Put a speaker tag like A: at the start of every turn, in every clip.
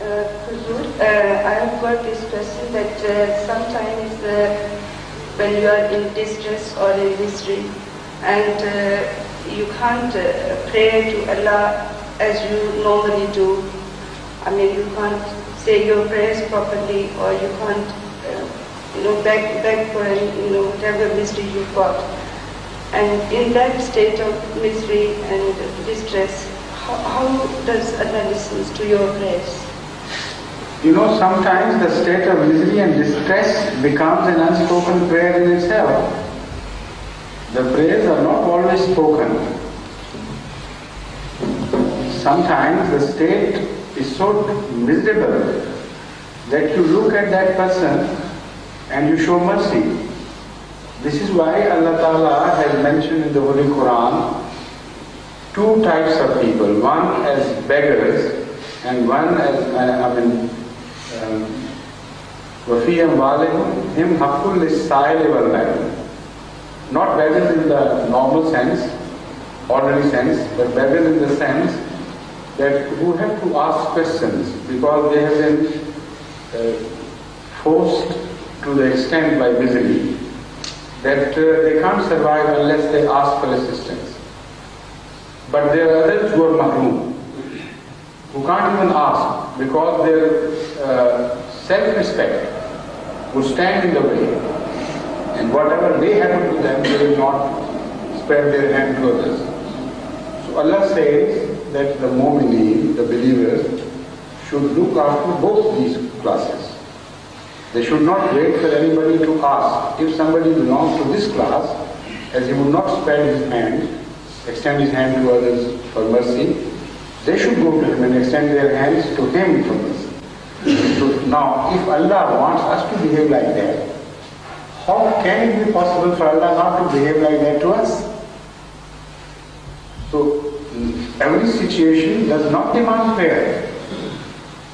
A: I have got this question that sometimes when you are in distress or in misery and you can't pray to Allah as you normally do. I mean, you can't say your prayers properly, or you can't, beg for whatever misery you've got. And in that state of misery and distress, how does Allah listen to your prayers?
B: Sometimes the state of misery and distress becomes an unspoken prayer in itself. The prayers are not always spoken. Sometimes the state is so miserable that you look at that person and you show mercy. This is why Allah Ta'ala has mentioned in the Holy Quran two types of people. One as beggars and one as, وَفِي أَمْوَالِهِمْ حَقٌّ لِلسَّائِلِ وَالْمَحْرُومِ. Not beggars in the normal sense, ordinary sense, but beggars in the sense that who have to ask questions because they have been forced to the extent by misery that they can't survive unless they ask for assistance. But there are others who are mahroom, who can't even ask because their self-respect would stand in the way, and whatever they happen to them, they will not spread their hand to others. So Allah says that the mu'mineen, the believers, should look after both these classes. They should not wait for anybody to ask. If somebody belongs to this class, as he would not spread his hand, extend his hand to others for mercy, they should go to him and extend their hands to him for mercy. So now, if Allah wants us to behave like that, how can it be possible for Allah not to behave like that to us? So, every situation does not demand prayer.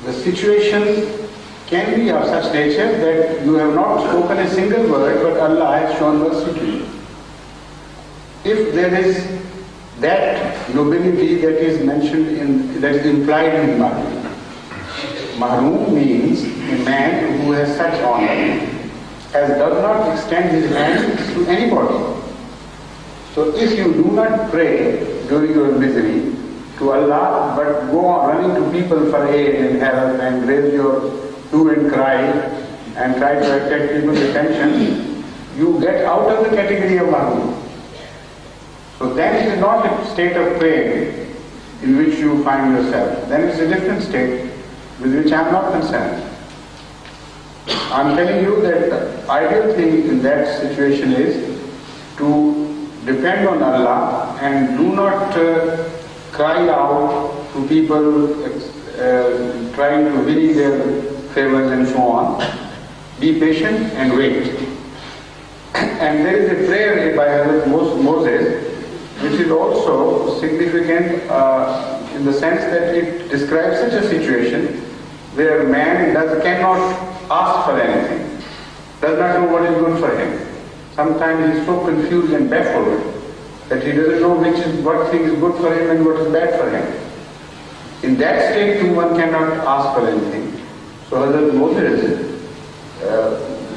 B: The situation can be of such nature that you have not spoken a single word, but Allah has shown mercy to you. If there is that nobility that is mentioned that is implied in Mahroom. Mahroom means a man who has such honor as does not extend his hand to anybody. So if you do not pray during your misery to Allah, but go on running to people for aid and help and raise your hue and cry and try to attract people's attention, you get out of the category of Mahroom. So then it is not a state of prayer in which you find yourself. Then it's a different state with which I am not concerned. I'm telling you that the ideal thing in that situation is to depend on Allah and do not cry out to people trying to win their favors and so on. Be patient and wait. And there is a prayer by Hazrat Moses which is also significant in the sense that it describes such a situation where man cannot ask for anything, does not know what is good for him. Sometimes he is so confused and baffled that he doesn't know what thing is good for him and what is bad for him. In that state too, one cannot ask for anything. So Hazrat Moses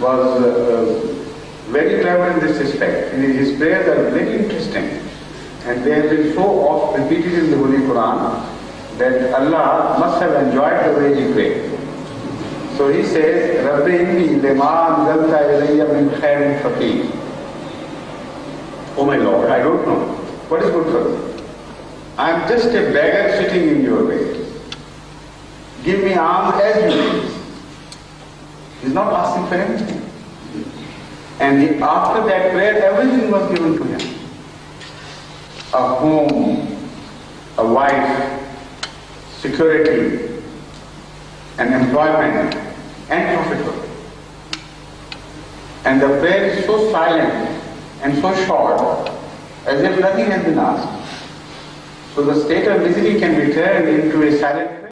B: was very clever in this respect. His prayers are very interesting, and they have been so oft repeated in the Holy Quran that Allah must have enjoyed the way he prayed. So he says, Rabbi inni lima anzalta ilayya min khairin faqir. Oh my Lord, I don't know. What is good for me? I am just a beggar sitting in your way. Give me alms as you please. He's not asking for anything. And after that prayer, everything was given to him. A home, a wife, security, and employment, and profitable. And the prayer is so silent and so short, as if nothing has been asked. So the state of misery can be turned into a silent prayer.